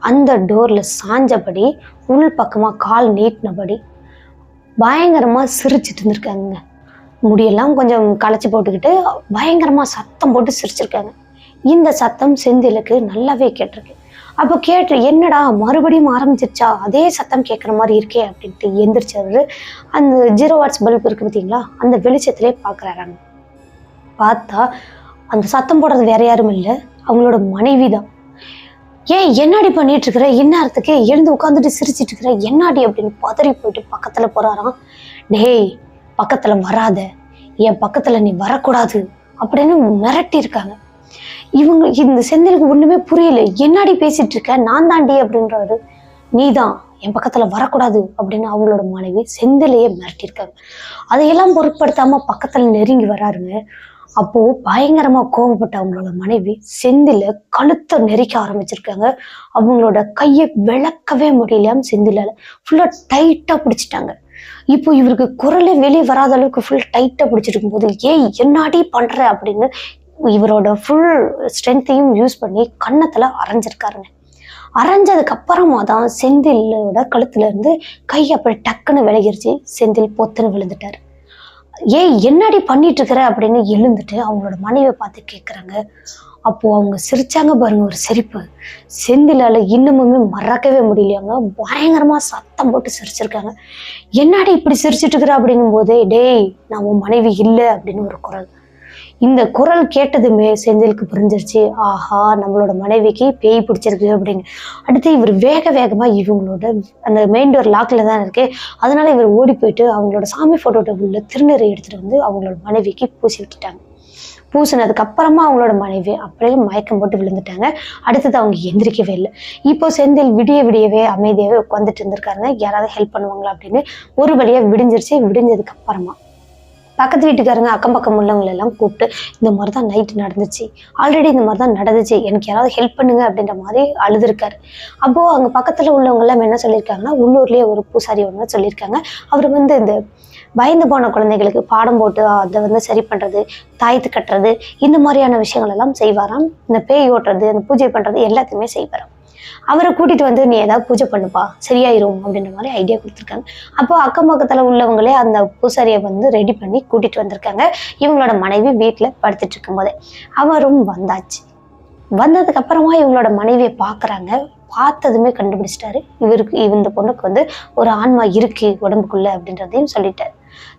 அந்த டோரில் சாஞ்சபடி உள் பக்கமாக கால் நீட்டினபடி பயங்கரமாக சிரிச்சிட்டு இருந்திருக்காங்க. முடியெல்லாம் கொஞ்சம் களைச்சி போட்டுக்கிட்டு பயங்கரமாக சத்தம் போட்டு சிரிச்சிருக்காங்க. இந்த சத்தம் செந்திலுக்கு நல்லாவே கேட்டிருக்கு. அப்போ கேட்டு என்னடா மறுபடியும் ஆரம்பிச்சிருச்சா, அதே சத்தம் கேட்குற மாதிரி இருக்கே அப்படின்ட்டு எந்திரிச்சவர் அந்த 0 வாட்ஸ் பல்ப் இருக்குது பார்த்தீங்களா, அந்த வெளிச்சத்திலே பார்க்குறாங்க. பார்த்தா அந்த சத்தம் போடுறது வேற யாரும் இல்லை, அவங்களோட மனைவி தான். ஏன் என்னாடி பண்ணிட்டு இருக்கிற, இந்நேரத்துக்கு எழுந்து உட்காந்துட்டு சிரிச்சிட்டு இருக்கிற, என்னாடி அப்படின்னு பதறி போயிட்டு பக்கத்துல போறாராம். டேய் பக்கத்துல வராத, என் பக்கத்துல நீ வரக்கூடாது அப்படின்னு மிரட்டி இருக்காங்க. இவங்க இந்த செந்திலுக்கு ஒண்ணுமே புரியல. என்னாடி பேசிட்டு இருக்க, நான் தாண்டி அப்படின்றாரு. நீதான் என் பக்கத்துல வரக்கூடாது அப்படின்னு அவங்களோட மனைவி செந்திலையே மிரட்டியிருக்காங்க. அதையெல்லாம் பொருட்படுத்தாம பக்கத்துல நெருங்கி வராருங்க. அப்போ பயங்கரமா கோபப்பட்ட அவங்களோட மனைவி செந்தில கழுத்தை நெரிக்க ஆரம்பிச்சிருக்காங்க. அவங்களோட கையை விளக்கவே முடியலையாம். செந்திலால ஃபுல்லா டைட்டா பிடிச்சிட்டாங்க. இப்போ இவருக்கு குரலே வெளியே வராத அளவுக்கு ஃபுல் டைட்டா பிடிச்சிருக்கும் போது ஏய் என்னாடி பண்ற அப்படின்னு இவரோட ஃபுல் ஸ்ட்ரென்த்தையும் யூஸ் பண்ணி கன்னத்துல அரைஞ்சிருக்காருங்க. அரைஞ்சதுக்கு அப்புறமா தான் செந்திலோட கழுத்துல இருந்து கை அப்படி டக்குன்னு விலகிருச்சு. செந்தில் பொத்துன்னு விழுந்துட்டாரு. ஏய் என்னடி பண்ணிட்டு இருக்கிற அப்படின்னு எழுந்துட்டு அவங்களோட மனைவியை பார்த்து கேட்குறாங்க. அப்போ அவங்க சிரிச்சாங்க பாருங்க, ஒரு சிரிப்பு செந்திலால இன்னமுமே மறக்கவே முடியலையாங்க. பயங்கரமா சத்தம் போட்டு சிரிச்சிருக்காங்க. என்னடி இப்படி சிரிச்சிட்டு இருக்கிற அப்படிங்கும் போதே டேய் நான் உன் மனைவி இல்லை அப்படின்னு ஒரு குரல். இந்த குரல் கேட்டதுமே செந்திலுக்கு புரிஞ்சிருச்சு, ஆஹா நம்மளோட மனைவிக்கு பேய் பிடிச்சிருக்கு அப்படின்னு. அடுத்து இவர் வேக வேகமா இவங்களோட அந்த மெயின் டோர் லாக்ல தான் இருக்கு, அதனால இவர் ஓடி போயிட்டு அவங்களோட சாமி போட்டோட உள்ள திருநீரை எடுத்துட்டு வந்து அவங்களோட மனைவிக்கு பூசி விட்டுட்டாங்க. பூசினதுக்கு அப்புறமா அவங்களோட மனைவி அப்படியே மயக்கம் போட்டு விழுந்துட்டாங்க. அடுத்தது அவங்க எந்திரிக்கவே இல்லை. இப்போ செந்தில் விடியவே அமைதியாவே உட்காந்துட்டு இருந்திருக்காங்க. யாராவது ஹெல்ப் பண்ணுவாங்களா அப்படின்னு. ஒரு வழியா விடிஞ்சிருச்சு. விடிஞ்சதுக்கு அப்புறமா பக்கத்து வீட்டுக்காரங்க அக்கம் பக்கம் உள்ளவங்களை எல்லாம் கூப்பிட்டு இந்த மாதிரி தான் நைட்டு நடந்துச்சு, ஆல்ரெடி இந்த மாதிரி தான் நடந்துச்சு, எனக்கு யாராவது ஹெல்ப் பண்ணுங்க அப்படின்ற மாதிரி அழுதுருக்காரு. அப்போது அங்கே பக்கத்தில் உள்ளவங்க எல்லாம் என்ன சொல்லியிருக்காங்கன்னா, உள்ளூர்லேயே ஒரு பூசாரி ஒன்று சொல்லியிருக்காங்க. அவர் வந்து இந்த பயந்து போன குழந்தைகளுக்கு பாடம் போட்டு அதை சரி பண்ணுறது, தாயத்து கட்டுறது, இந்த மாதிரியான விஷயங்கள் எல்லாம் செய்வாராம். இந்த பேய் ஓட்டுறது, அந்த பூஜை பண்ணுறது எல்லாத்தையுமே செய்வாராம். அவரை கூட்டிட்டு வந்து நீ ஏதாவது பூஜை பண்ணுப்பா சரியாயிரும் அப்படின்ற மாதிரி ஐடியா கொடுத்துருக்காங்க. அப்போ அக்கம் பக்கத்துல உள்ளவங்களே அந்த பூசாரியை ரெடி பண்ணி கூட்டிட்டு வந்திருக்காங்க. இவங்களோட மனைவி வீட்டுல படுத்துட்டு இருக்கும் போதே அவரும் வந்தாச்சு. வந்ததுக்கு அப்புறமா இவங்களோட மனைவியை பாக்குறாங்க. பார்த்ததுமே கண்டுபிடிச்சிட்டாரு, இந்த பொண்ணுக்கு ஒரு ஆன்மா இருக்கு உடம்புக்குள்ள அப்படின்றதையும் சொல்லிட்டாரு.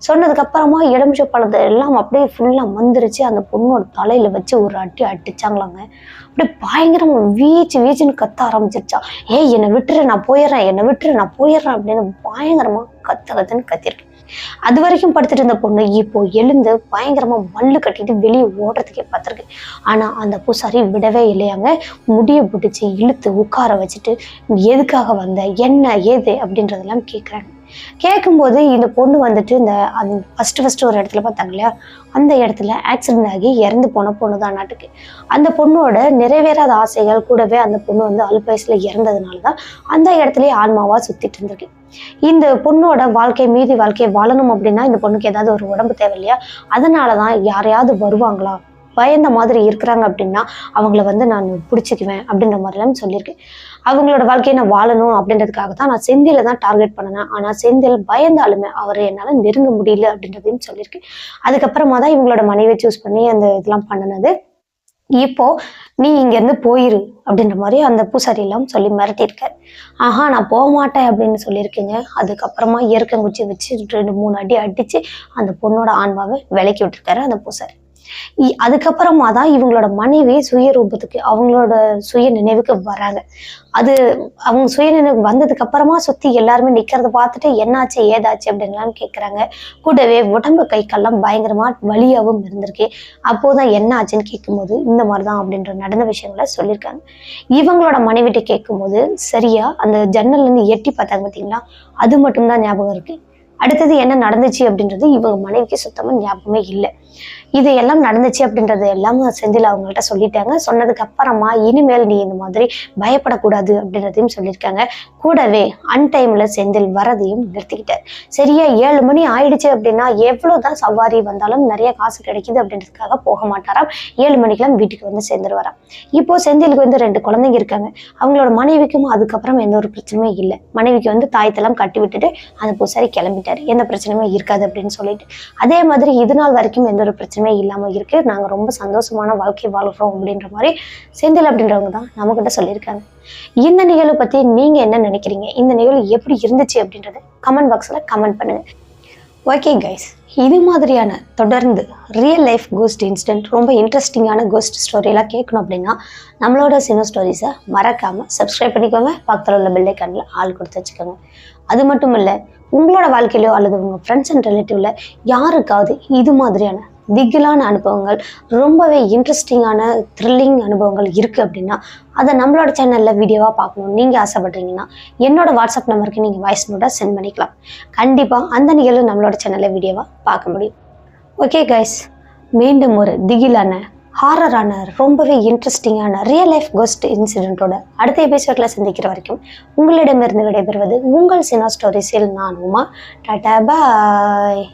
சொன்னதுக்கப்புறமா எலுமிச்சை பழத்தை எல்லாம் அப்படியே ஃபுல்லாக மந்திரிச்சு அந்த பொண்ணோட தலையில் வச்சு ஒரு அடி அடிச்சாங்களாங்க. அப்படியே பயங்கரமாக வீச்சுன்னு கத்த ஆரம்பிச்சிருச்சா. ஏய் என்னை விட்டுரு நான் போயிடுறேன், என்னை விட்டுரு நான் போயிடுறேன் அப்படின்னு பயங்கரமாக கத்துன்னு கத்திருக்கு. அது வரைக்கும் படுத்துட்டு இருந்த பொண்ணு இப்போ எழுந்து பயங்கரமா மல்லு கட்டிட்டு வெளியே ஓடுறதுக்கே பார்த்துருக்கு. ஆனா அந்த பூசாரி விடவே இல்லையாங்க. முடிய பிடிச்சி இழுத்து உட்கார வச்சுட்டு எதுக்காக வந்த, என்ன ஏது அப்படின்றதெல்லாம் கேட்குறாங்க. கேட்கும்போது இந்த பொண்ணு வந்துட்டு இந்த ஃபர்ஸ்ட் ஒரு இடத்துல பார்த்தாங்க இல்லையா, அந்த இடத்துல ஆக்சிடென்ட் ஆகி இறந்து போன பொண்ணு தான் நாட்டுக்கு. அந்த பொண்ணோட நிறைவேறாத ஆசைகள் கூடவே அந்த பொண்ணு வந்து அல்ப வயசுல இறந்ததுனால தான் அந்த இடத்துலயே ஆன்மாவா சுத்திட்டு இருந்திருக்கு. இந்த பொண்ணோட மீதி வாழ்க்கையை வாழணும் அப்படின்னா இந்த பொண்ணுக்கு ஏதாவது ஒரு உடம்பு தேவை இல்லையா, அதனாலதான் யாரையாவது வருவாங்களா, பயந்த மாதிரி இருக்கிறாங்க அப்படின்னா அவங்கள வந்து நான் பிடிச்சிக்குவேன் அப்படின்ற மாதிரிலாம் சொல்லியிருக்கேன். அவங்களோட வாழ்க்கையை நான் வாழணும் அப்படின்றதுக்காக தான் நான் செந்தில தான் டார்கெட் பண்ணினேன். ஆனால் செந்தில் பயந்தாலுமே அவரை என்னால் நெருங்க முடியல அப்படின்றதையும் சொல்லியிருக்கேன். அதுக்கப்புறமா தான் இவங்களோட மனைவியை சூஸ் பண்ணி அந்த இதெல்லாம் பண்ணினது. இப்போ நீ இங்கேருந்து போயிரு அப்படின்ற மாதிரி அந்த பூசாரி எல்லாம் சொல்லி மிரட்டியிருக்காரு. ஆஹா நான் போக மாட்டேன் அப்படின்னு சொல்லியிருக்கீங்க. அதுக்கப்புறமா இயற்கங்குச்சி வச்சு 2-3 அடி அடிச்சு அந்த பொண்ணோட ஆன்மாவை விலக்கி விட்டுருக்காரு அந்த பூசாரி. அதுக்கப்புறமா தான் இவங்களோட மனைவி சுய ரூபத்துக்கு அவங்களோட சுய நினைவுக்கு வராங்க. அது அவங்க சுய நினைவு வந்ததுக்கு அப்புறமா சுத்தி எல்லாருமே நிக்கிறத பார்த்துட்டு என்னாச்சு ஏதாச்சு அப்படின்லாம் கேட்குறாங்க. கூடவே உடம்பு கை கால்லாம் பயங்கரமா வலியாகவும் இருந்திருக்கு. அப்போதான் என்ன ஆச்சுன்னு கேட்கும்போது இந்த மாதிரிதான் அப்படின்ற நடந்த விஷயங்களை சொல்லியிருக்காங்க. இவங்களோட மனைவிட்ட கேட்கும்போது சரியா அந்த ஜன்னல்ல இருந்து எட்டி பார்த்தாங்க பார்த்தீங்களா, அது மட்டும்தான் ஞாபகம் இருக்கு. அடுத்தது என்ன நடந்துச்சு அப்படின்றது இவங்க மனைவிக்கு சுத்தமா ஞாபகமே இல்லை. இது எல்லாம் நடந்துச்சு அப்படின்றது எல்லாம் செந்தில் அவங்கள்ட்ட சொல்லிட்டாங்க. சொன்னதுக்கு அப்புறமா இனிமேல் நீ இந்த மாதிரி பயப்படக்கூடாது அப்படின்றதையும் சொல்லியிருக்காங்க. கூடவே அன்டைம்ல செந்தில் வரதையும் நிறுத்திக்கிட்டார். சரியா 7 மணி ஆயிடுச்சு அப்படின்னா எவ்வளவுதான் சவாரி வந்தாலும் நிறைய காசு கிடைக்குது அப்படின்றதுக்காக போக மாட்டாராம். 7 மணிக்கெல்லாம் வீட்டுக்கு வந்து சேர்ந்துருவாராம். இப்போ செந்திலுக்கு வந்து 2 குழந்தைங்க இருக்காங்க. அவங்களோட மனைவிக்கும் அதுக்கப்புறம் எந்த ஒரு பிரச்சனையும் இல்லை. மனைவிக்கு வந்து தாயத்தெல்லாம் கட்டி விட்டுட்டு அந்த பூசாரி கிளம்பிட்டாரு, எந்த பிரச்சனையுமே இருக்காது அப்படின்னு சொல்லிட்டு. அதே மாதிரி இது நாள் வரைக்கும் எந்த ஒரு பிரச்சனையுமே இல்லாம இருக்கு, நாங்க ரொம்ப சந்தோஷமான வாழ்க்கை வாழ்றோம் அப்படின்ற மாதிரி செந்தில் அப்படின்றவங்க தான் நம்மகிட்ட சொல்லியிருக்காங்க. இந்த நிகழ்வு பத்தி நீங்க என்ன நினைக்கிறீங்க, இந்த நிகழ்வு எப்படி இருந்துச்சு அப்படின்றத கமெண்ட் பாக்ஸ்ல கமெண்ட் பண்ணுங்க. ஓகே கைஸ், இது மாதிரியான தொடர்ந்து ரியல் லைஃப் கோஸ்ட் இன்சிடென்ட், ரொம்ப இன்ட்ரெஸ்டிங்கான கோஸ்ட் ஸ்டோரியெல்லாம் கேட்கணும் அப்படின்னா நம்மளோட சினோ ஸ்டோரிஸை மறக்காமல் சப்ஸ்கிரைப் பண்ணிக்கோங்க. பக்கத்தில் உள்ள பெல் ஐக்கானில் ஆள் கொடுத்து வச்சுக்கோங்க. அது மட்டும் இல்லை, உங்களோட வாழ்க்கையிலோ அல்லது உங்கள் ஃப்ரெண்ட்ஸ் அண்ட் ரிலேட்டிவ்ல யாருக்காவது இது மாதிரியான திகிலான அனுபவங்கள், ரொம்பவே இன்ட்ரெஸ்டிங்கான த்ரில்லிங் அனுபவங்கள் இருக்குது அப்படின்னா அதை நம்மளோட சேனலில் வீடியோவாக பார்க்கணும்னு நீங்கள் ஆசைப்பட்றீங்கன்னா என்னோட வாட்ஸ்அப் நம்பருக்கு நீங்கள் வாய்ஸ் நோட்டாக சென்ட் பண்ணிக்கலாம். கண்டிப்பாக அந்த நிகழ்வு நம்மளோட சேனலில் வீடியோவாக பார்க்க முடியும். ஓகே கைஸ், மீண்டும் ஒரு திகிலான ஹாரரான ரொம்பவே இன்ட்ரெஸ்டிங்கான ரியல் லைஃப் கோஸ்ட் இன்சிடென்ட்டோட அடுத்த எபிசோட்ல சந்திக்கிற வரைக்கும் உங்களிடமிருந்து விடைபெறுவது உங்கள் சினோ ஸ்டோரிஸில் நான் உமா. டாடா பாய்.